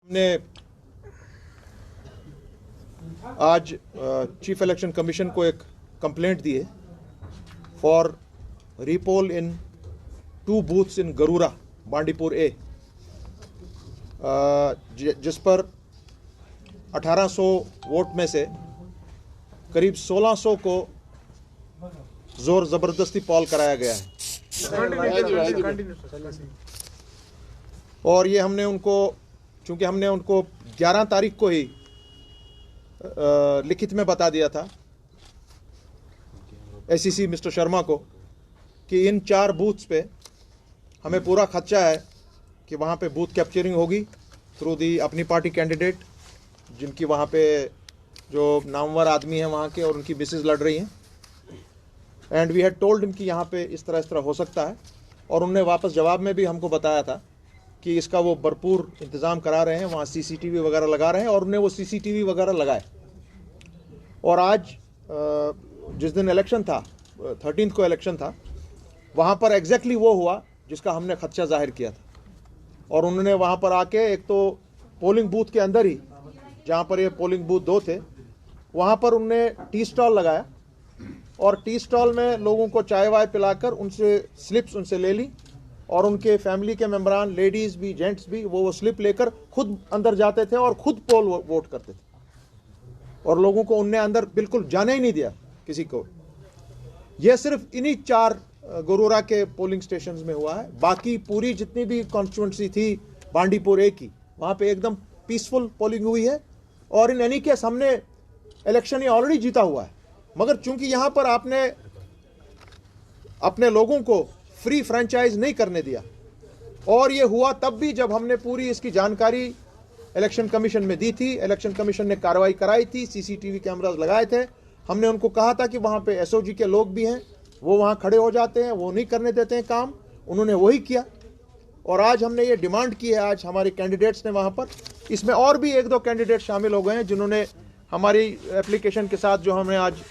हमने आज chief election commission को एक कंप्लेंट दी है फॉर रीपोल इन 2 बूथ्स इन गरूरा बांडीपुर ए, जिस पर 1800 वोट में से करीब 1600 को जोर जबरदस्ती पॉल कराया गया है। और ये हमने उनको, चूंकि हमने उनको 11 तारीख को ही लिखित में बता दिया था एसीसी मिस्टर शर्मा को कि इन 4 बूथ्स पे हमें पूरा खदशा है कि वहाँ पे बूथ कैप्चरिंग होगी थ्रू दी अपनी पार्टी कैंडिडेट, जिनकी वहाँ पे जो नामवर आदमी हैं वहाँ के और उनकी मिसेज लड़ रही हैं। And we had told him कि यहाँ पे इस तरह हो सकता है, और उनने वापस जवाब में भी हमको बताया था कि इसका वो भरपूर इंतज़ाम करा रहे हैं, वहाँ सीसीटीवी वगैरह लगा रहे हैं, और उन्हें वो सीसीटीवी वगैरह लगाए। और आज जिस दिन इलेक्शन था, 13 को इलेक्शन था, वहाँ पर एग्जैक्टली वो हुआ जिसका हमने खदशा जाहिर किया था। और उन्होंने वहाँ पर आके एक तो पोलिंग बूथ के अंदर ही, जहाँ पर ये पोलिंग बूथ 2 थे, वहाँ पर उनने टी स्टॉल लगाया और टी स्टॉल में लोगों को चाय वाय पिलाकर उनसे स्लिप्स उनसे ले ली, और उनके फैमिली के मेंबरान, लेडीज़ भी जेंट्स भी, वो स्लिप लेकर खुद अंदर जाते थे और खुद पोल वोट करते थे, और लोगों को उनने अंदर बिल्कुल जाने ही नहीं दिया किसी को। यह सिर्फ इन्हीं 4 गरूरा के पोलिंग स्टेशंस में हुआ है। बाकी पूरी जितनी भी कॉन्स्टिट्यूंसी थी बांडीपुर ए की, वहाँ पे एकदम पीसफुल पोलिंग हुई है। और इन एनी केस हमने इलेक्शन ये ऑलरेडी जीता हुआ है, मगर चूंकि यहाँ पर आपने अपने लोगों को फ्री फ्रेंचाइज नहीं करने दिया, और ये हुआ तब भी जब हमने पूरी इसकी जानकारी इलेक्शन कमीशन में दी थी। इलेक्शन कमीशन ने कार्रवाई कराई थी, सीसीटीवी कैमरास लगाए थे। हमने उनको कहा था कि वहाँ पे एसओजी के लोग भी हैं, वो वहाँ खड़े हो जाते हैं, वो नहीं करने देते हैं काम। उन्होंने वही किया, और आज हमने ये डिमांड की है, आज हमारे कैंडिडेट्स ने वहाँ पर, इसमें और भी 1-2 कैंडिडेट शामिल हो गए हैं जिन्होंने हमारी एप्लीकेशन के साथ, जो हमने आज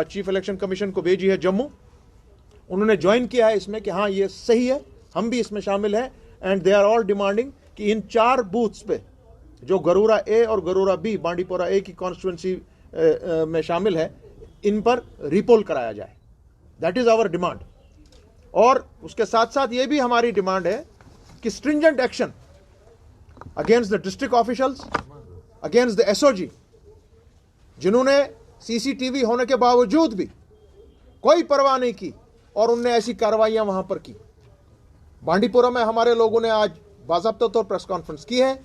चीफ इलेक्शन कमीशन को भेजी है जम्मू, उन्होंने ज्वाइन किया है इसमें कि हाँ ये सही है, हम भी इसमें शामिल हैं। And they are all demanding कि इन 4 बूथ्स पे जो गरूरा ए और गरूरा बी बांडीपोरा ए की कॉन्स्टिट्यूंसी में शामिल है, इन पर रिपोल कराया जाए। That is our demand. और उसके साथ साथ ये भी हमारी डिमांड है कि stringent action against the district officials, against the SOG, जिन्होंने सीसीटीवी होने के बावजूद भी कोई परवाह नहीं की और उनने ऐसी कार्रवाइयां वहां पर की। बांडीपुरा में हमारे लोगों ने आज बाज़ाब्ता तौर प्रेस कॉन्फ्रेंस की है,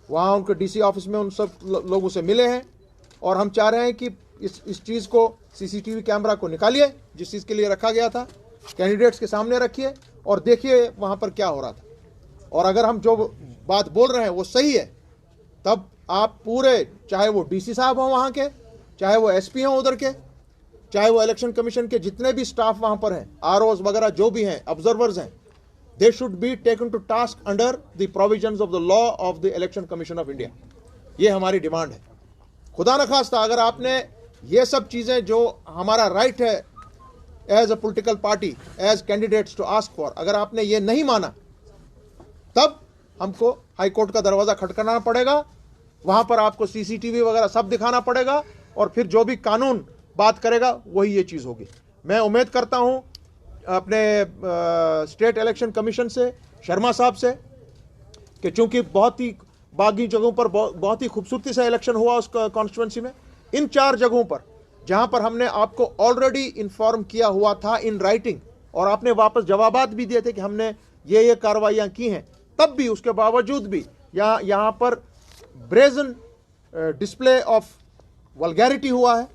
वहां उनके डीसी ऑफिस में उन सब लोगों से मिले हैं, और हम चाह रहे हैं कि इस चीज़ को, सीसीटीवी कैमरा को निकालिए, जिस चीज़ के लिए रखा गया था, कैंडिडेट्स के सामने रखिए और देखिए वहां पर क्या हो रहा था। और अगर हम जो बात बोल रहे हैं वो सही है, तब आप पूरे, चाहे वो डीसी साहब हों वहाँ के, चाहे वो एसपी हों उधर के, चाहे वो इलेक्शन कमीशन के जितने भी स्टाफ वहाँ पर हैं, आरओज वगैरह जो भी हैं, ऑब्जर्वर्स हैं, they should be taken to task under the provisions of the law of the election commission of India. ये हमारी डिमांड है। खुदा न खास्ता अगर आपने ये सब चीज़ें, जो हमारा राइट है as a political party, as candidates to ask for, अगर आपने ये नहीं माना, तब हमको हाई कोर्ट का दरवाज़ा खटखटाना पड़ेगा, वहाँ पर आपको सीसीटीवी वगैरह सब दिखाना पड़ेगा, और फिर जो भी कानून बात करेगा वही ये चीज़ होगी। मैं उम्मीद करता हूँ अपने स्टेट इलेक्शन कमीशन से, शर्मा साहब से, कि चूंकि बहुत ही बागी जगहों पर बहुत ही खूबसूरती से इलेक्शन हुआ उस कॉन्स्टिट्यूंसी में, इन 4 जगहों पर जहां पर हमने आपको ऑलरेडी इन्फॉर्म किया हुआ था इन राइटिंग, और आपने वापस जवाबात भी दिए थे कि हमने ये कार्रवाइयाँ की हैं, तब भी उसके बावजूद भी यहाँ पर ब्रेजन डिस्प्ले ऑफ वल्गैरिटी हुआ है,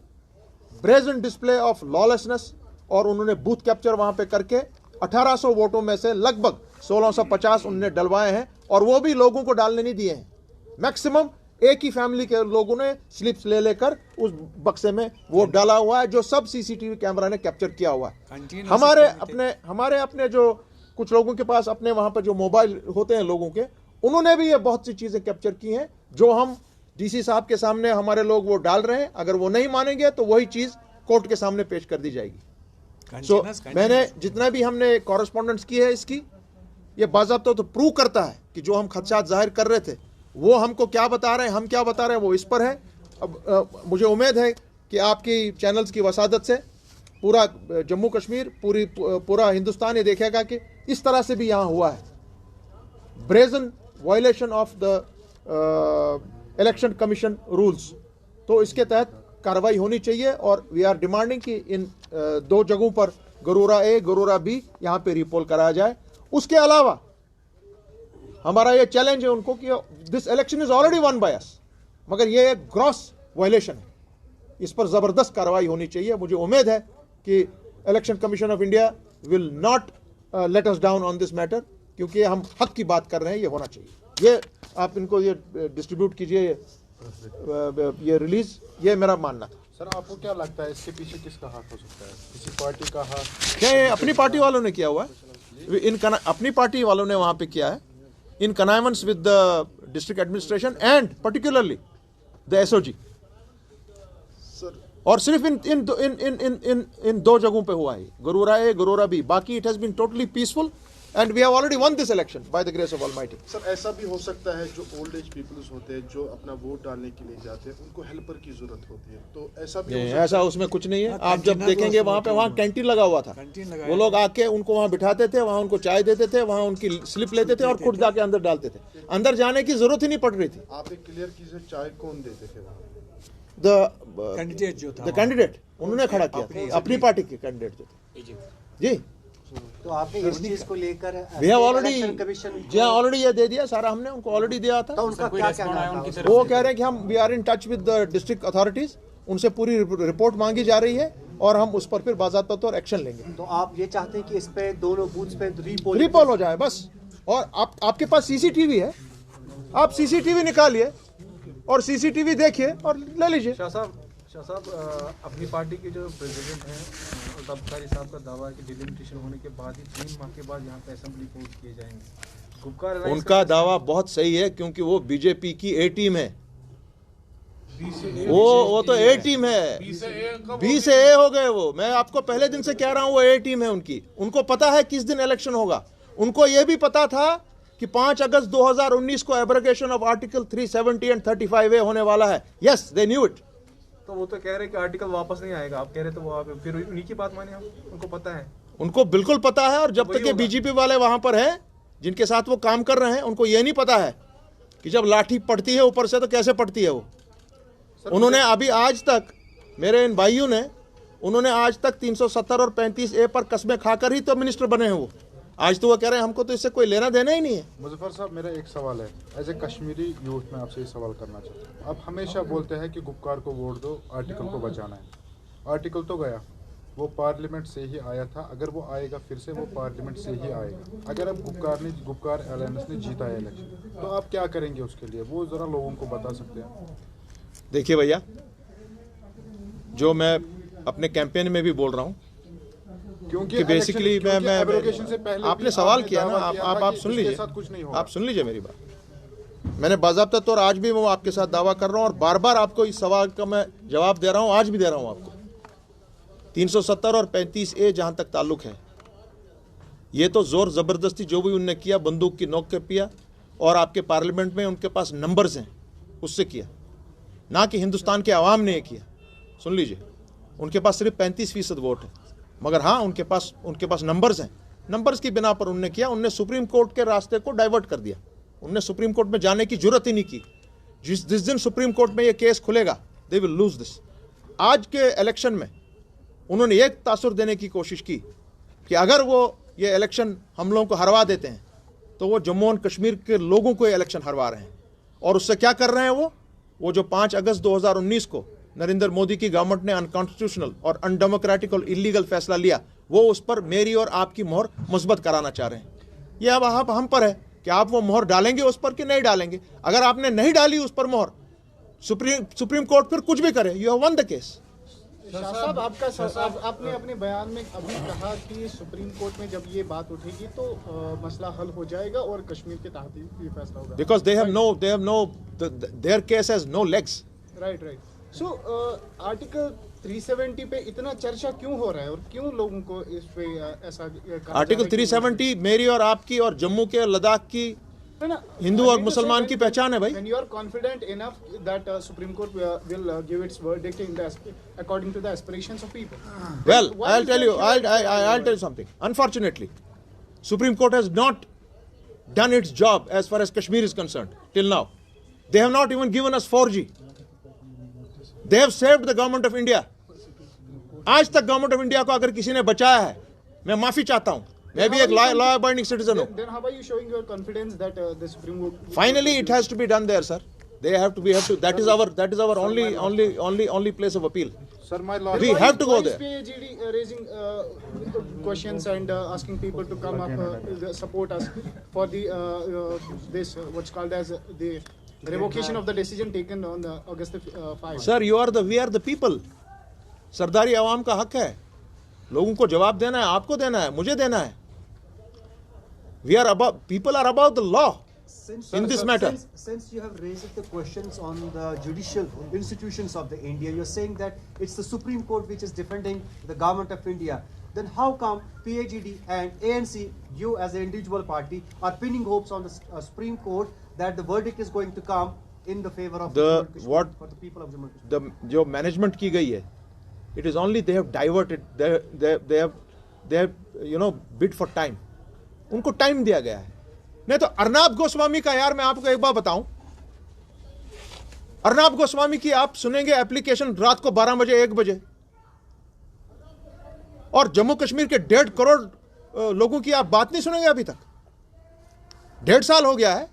ब्रेजन डिस्प्ले ऑफ लॉलेसनेस, और उन्होंने बूथ कैप्चर वहां पे करके 1800 वोटों में से लगभग 1650 उन्होंने डलवाए हैं, और वो भी लोगों को डालने नहीं दिए हैं। मैक्सिमम एक ही फैमिली के लोगों ने स्लिप्स ले लेकर उस बक्से में वोट डाला हुआ है, जो सब सीसीटीवी कैमरा ने कैप्चर किया हुआ है। हमारे अपने जो कुछ लोगों के पास अपने वहां पर जो मोबाइल होते हैं लोगों के, उन्होंने भी ये बहुत सी चीजें कैप्चर की हैं, जो हम डीसी साहब के सामने हमारे लोग वो डाल रहे हैं। अगर वो नहीं मानेंगे तो वही चीज कोर्ट के सामने पेश कर दी जाएगी। मैंने जितना भी हमने कॉरेस्पॉन्डेंस की है इसकी, ये बाज़ाब्ता तो प्रूव करता है कि जो हम खदशात जाहिर कर रहे थे वो हमको क्या बता रहे हैं, हम क्या बता रहे हैं, वो इस पर है। अब मुझे उम्मीद है कि आपकी चैनल्स की वसादत से पूरा जम्मू कश्मीर, पूरा हिंदुस्तान ये देखेगा कि इस तरह से भी यहाँ हुआ है, brazen violation of the election commission rules. तो इसके तहत कार्रवाई होनी चाहिए और वी आर डिमांडिंग कि इन दो जगहों पर गरूरा ए, गरूरा बी यहाँ पे रिपोल कराया जाए। उसके अलावा हमारा ये चैलेंज है उनको कि this election is already one by us, मगर ये एक ग्रॉस वायलेशन है, इस पर जबरदस्त कार्रवाई होनी चाहिए। मुझे उम्मीद है कि election commission of India will not let us down on this matter, क्योंकि हम हक की बात कर रहे हैं, ये होना चाहिए। ये आप इनको ये डिस्ट्रीब्यूट कीजिए, ये रिलीज, ये मेरा मानना था। सर आपको क्या लगता है इसके पीछे किसका हाथ हो सकता है? किसी पार्टी का हाथ? क्या ये अपनी पार्टी वालों ने किया हुआ है, अपनी पार्टी वालों ने वहां पे किया है, in commitments with the district administration and particularly the SOG. और सिर्फ इन दो जगहों पे हुआ है, गरूरा ए, गरूरा बी। बाकी it has been totally peaceful and we have already won this election by the grace of Almighty. Sir ऐसा भी हो सकता है जो ओल्ड एज पीपल्स होते हैं, जो अपना वोट डालने के लिए जाते हैं, उनको हेल्पर की जरूरत होती है, तो ऐसा भी नहीं, ऐसा उसमें कुछ नहीं है। आप जब देखेंगे वहां पे, वहां कैंटीन लगा हुआ था, वो लोग आके उनको वहां बिठाते थे, वहां उनको चाय देते थे, वहां उनकी स्लिप लेते थे और खुद जाके अंदर डालते थे। अंदर जाने की जरूरत ही नहीं पड़ रही थी। आप एक क्लियर कीजिए, चाय कौन देते थे वहाँ? कैंडिडेट जो था, द कैंडिडेट उन्होंने खड़ा किया, अपनी पार्टी के कैंडिडेट जो थे जी। तो आपने इस चीज को लेकर वी हैव ऑलरेडी ये दे दिया सारा, हमने उनको ऑलरेडी दिया था। तो उनका क्या कहना है? वो कह रहे हैं कि हम we are in touch with the district authorities, उनसे पूरी रिपोर्ट मांगी जा रही है और हम उस पर फिर बाज़ाब्ता तौर एक्शन लेंगे। तो आप ये चाहते हैं कि इस पे दोनों बूथ्स पे रिपोल हो जाए बस। और आपके पास सीसीटीवी है, आप सीसीटीवी निकालिए और सीसीटीवी देखिए और ले लीजिए। शाह साहब अपनी पार्टी के जो प्रेसिडेंट हैं तबकारी साहब का दावा है कि डिलिमिटेशन होने के बाद ही 3 माह के बाद यहाँ पे असेंबली पोस्ट किए जाएंगे। उनका दावा बहुत सही है, क्योंकि वो बीजेपी की ए टीम है। वो तो ए टीम है, बी से ए हो गए वो। मैं आपको पहले दिन से कह रहा हूँ वो ए टीम है उनकी। उनको पता है किस दिन इलेक्शन होगा। उनको ये भी पता था कि 5 अगस्त 2019 को abrogation of article 370 and 35A होने वाला है। Yes, they knew it. तो वो तो कह रहे हैं कि आर्टिकल वापस नहीं आएगा, आप कह रहे तो वो आप फिर उन्हीं की बात माने हम, उनको पता है, उनको बिल्कुल पता है। और जब तक ये बीजेपी वाले वहां पर हैं जिनके साथ वो काम कर रहे हैं, उनको ये नहीं पता है कि जब लाठी पड़ती है ऊपर से तो कैसे पड़ती है वो। उन्होंने अभी आज तक, मेरे इन भाइयों ने, उन्होंने आज तक 370 और 35A पर कस्में खाकर ही तो मिनिस्टर बने हैं वो। आज तो वो कह रहे हैं हमको तो इससे कोई लेना देना ही नहीं है। मुजफ्फर साहब, मेरा एक सवाल है, एज ए कश्मीरी यूथ में आपसे ये सवाल करना चाहता हूँ। आप हमेशा बोलते हैं कि गुपकार को वोट दो, आर्टिकल को बचाना है। आर्टिकल तो गया, वो पार्लियामेंट से ही आया था, अगर वो आएगा फिर से वो पार्लियामेंट से ही आएगा। अगर अब गुपकार अलायंस ने जीता है इलेक्शन, तो आप क्या करेंगे उसके लिए, वो ज़रा लोगों को बता सकते हैं? देखिए भैया, जो मैं अपने कैंपेन में भी बोल रहा हूँ, क्योंकि बेसिकली मैं आपने सवाल किया ना, आप सुन लीजिए, आप सुन लीजिए मेरी बात। मैंने बाज़ाब्ता तौर आज भी मैं आपके साथ दावा कर रहा हूँ और बार बार आपको इस सवाल का मैं जवाब दे रहा हूँ, आज भी दे रहा हूँ आपको। 370 और 35A जहाँ तक ताल्लुक है, ये तो जोर ज़बरदस्ती जो भी उनने किया, बंदूक की नोक के किया, और आपके पार्लियामेंट में उनके पास नंबर्स हैं उससे किया, ना कि हिंदुस्तान के आवाम ने ये किया। सुन लीजिए, उनके पास सिर्फ 35% वोट है, मगर हाँ उनके पास नंबर्स हैं। नंबर्स की बिना पर उन्होंने किया, उनने सुप्रीम कोर्ट के रास्ते को डाइवर्ट कर दिया। उनने सुप्रीम कोर्ट में जाने की जरूरत ही नहीं की। जिस दिन सुप्रीम कोर्ट में ये केस खुलेगा, दे विल लूज दिस। आज के इलेक्शन में उन्होंने एक तासुर देने की कोशिश की कि अगर वो ये इलेक्शन हम लोगों को हरवा देते हैं तो वो जम्मू और कश्मीर के लोगों को ये इलेक्शन हरवा रहे हैं। और उससे क्या कर रहे हैं वो जो 5 अगस्त 2019 को नरेंद्र मोदी की गवर्नमेंट ने अनकॉन्स्टिट्यूशनल और अनडेमोक्रेटिक और इलीगल फैसला लिया, वो उस पर मेरी और आपकी मोहर मुस्बत कराना चाह रहे हैं। ये अब आप हम पर है कि आप वो मोहर डालेंगे उस पर कि नहीं डालेंगे। अगर आपने नहीं डाली उस पर मोहर, सुप्रीम कोर्ट फिर कुछ भी करे, you have one the case. Shah साहब, आपने अपने बयान में अभी कहा कि सुप्रीम कोर्ट में जब ये बात उठेगी तो मसला हल हो जाएगा और कश्मीर के तहत ये फैसला होगा। Because they have no there case has no legs. Right. So article 370 पे इतना चर्चा क्यों हो रहा है और क्यों लोगों को इस पे ऐसा आर्टिकल 370 मेरी और आपकी और जम्मू के लद्दाख की हिंदू और मुसलमान की पहचान है भाई। When you are confident enough that Supreme Court will give its verdict in the according to the aspirations of people. Well, Why I'll is tell that you, you are I'll tell you something. Unfortunately, Supreme Court has not done its job as far as Kashmir is concerned till now. They have not even given us 4G. They have saved the government of India. आज तक government of India को अगर किसी ने बचाया है, मैं माफी चाहता हूं। मैं भी एक लॉ अबाइडिंग सिटीजन हूं। Then how are you showing your confidence that the Supreme Court? Finally, it has to be done there, sir. We have to. That is our only place of appeal. Sir, my last We have to go Why is there. PAGD raising questions and asking people to come up support us for the this what's called as the revocation of the decision taken on the August 5. Sir, we are the people. सरदारी आवाम का हक है, लोगों को जवाब देना है, आपको देना है, मुझे देना है। People are above the law in this matter. Since you have raised the questions on the judicial institutions of the India, you're saying that it's the Supreme Court which is defending the government of India. Then how come PAGD and ANC, you as an individual party, are pinning hopes on the Supreme Court that the verdict is going to come in the favor of The Kashmir, what for the people of Jammu and Kashmir? the जो management की गई है, it is only they have diverted, they have bid for time. उनको time दिया गया है। नहीं तो अर्नाब गोस्वामी का, यार मैं आपको एक बात बताऊं, अर्नाब गोस्वामी की आप सुनेंगे एप्लीकेशन रात को 12 बजे 1 बजे, और जम्मू कश्मीर के 1.5 करोड़ लोगों की आप बात नहीं सुनेंगे अभी तक। 1.5 साल हो गया है,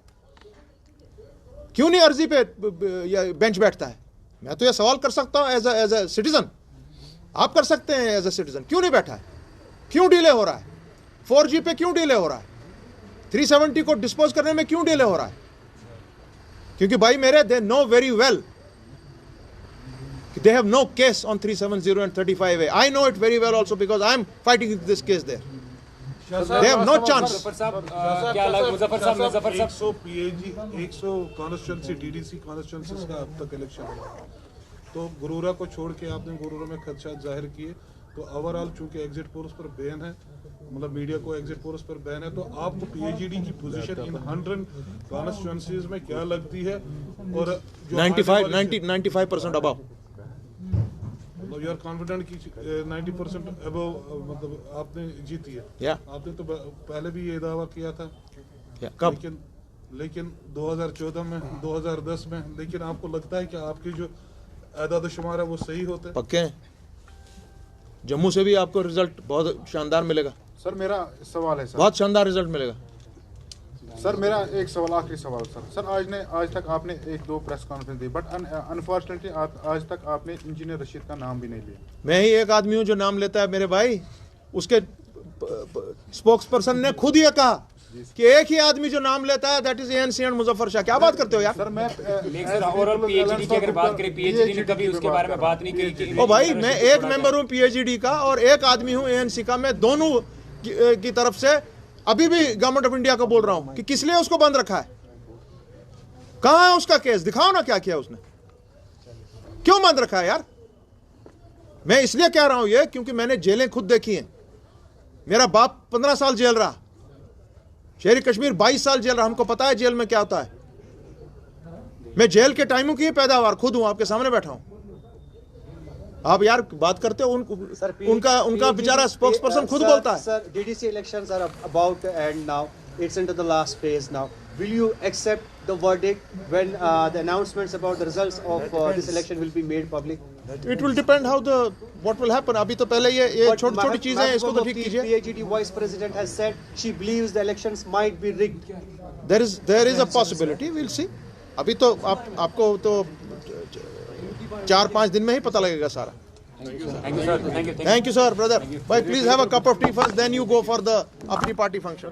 क्यों नहीं अर्जी पे बेंच बैठता है? मैं तो यह सवाल कर सकता हूं एज ए सिटीजन, आप कर सकते हैं एज ए सिटीजन, क्यों नहीं बैठा है? क्यों डिले हो रहा है? 4G पे क्यों डिले हो रहा है? 370 को डिस्पोज करने में क्यों डिले हो रहा है? क्योंकि भाई मेरे, they know very well, they have no case on 370 and 35A. I know it very well also because I am fighting this case there. They have no chance. Muzaffar साहब 100 PAG 100 कॉन्स्टिट्यूंसी DDC कॉन्स्टिट्यूंसीज का अब तक election हुआ, तो गुरुरा को छोड़ के आपने गुरुरा में खदशात जाहिर किए, तो ओवरऑल चूंकि एग्जिट पोल्स पर बैन है, मतलब मीडिया को एग्जिट पोल्स पर बैन है, तो आपको PAGD की पोजीशन इन 100 कॉन्स्टिट्यूंसीज में क्या लगती है? और 95% above. मतलब यू आर कॉन्फिडेंट कि 90% अबव मतलब आपने जीती है? या आपने तो पहले भी ये दावा किया था, कब? लेकिन 2014 में, 2010 में, लेकिन आपको लगता है कि आपकी जो आदाद शुमार है वो सही होते हैं? पक्के हैं। जम्मू से भी आपको रिजल्ट बहुत शानदार मिलेगा। सर मेरा सवाल है सर, बहुत शानदार रिजल्ट मिलेगा। सर मेरा एक सवाल, आखिरी सवाल सर आज तक आपने 1-2 press conference the, but unfortunately आज तक आपने इंजीनियर रशीद का नाम भी नहीं लिया। मैं ही एक आदमी हूं जो नाम लेता है मेरे भाई। उसके स्पोक्स पर्सन ने खुद ये कहा कि एक ही आदमी जो नाम लेता है that is ANC and Muzaffar Shah. क्या बात करते हो यार? सर मैं ओवरऑल PAGD की अगर बात करें, PAGD ने कभी उसके बारे में बात नहीं की। ओ भाई, मैं एक मेंबर हूं PAGD का और एक आदमी हूं ANC का। मैं दोनों की तरफ से अभी भी गवर्नमेंट ऑफ इंडिया को बोल रहा हूं कि किस लिए उसको बंद रखा है, कहां है उसका केस, दिखाओ ना क्या किया उसने, क्यों बंद रखा है यार? मैं इसलिए कह रहा हूं ये क्योंकि मैंने जेलें खुद देखी हैं। मेरा बाप 15 साल जेल रहा, शेर कश्मीर 22 साल जेल रहा, हमको पता है जेल में क्या होता है। मैं जेल के टाइमों की पैदावार खुद हूं, आपके सामने बैठा हूं। आप यार बात करते हो उनका बेचारा स्पोक्स पर्सन खुद बोलता है। Sir, DDC elections are about to end now. It's into the last phase now. Will you accept the verdict when the announcements about the results of this election will be made public? It will depend how what will happen. अभी तो पहले ये But छोटी-छोटी चीजें हैं, इसको तो ठीक कीजिए। PAGD vice president has said she believes the elections might be rigged. There is a possibility. We'll see. अभी तो आपको तो 4-5 दिन में ही पता लगेगा सारा। Thank you sir, brother. Bye, please have a cup of tea first, then you go for the अपनी party function.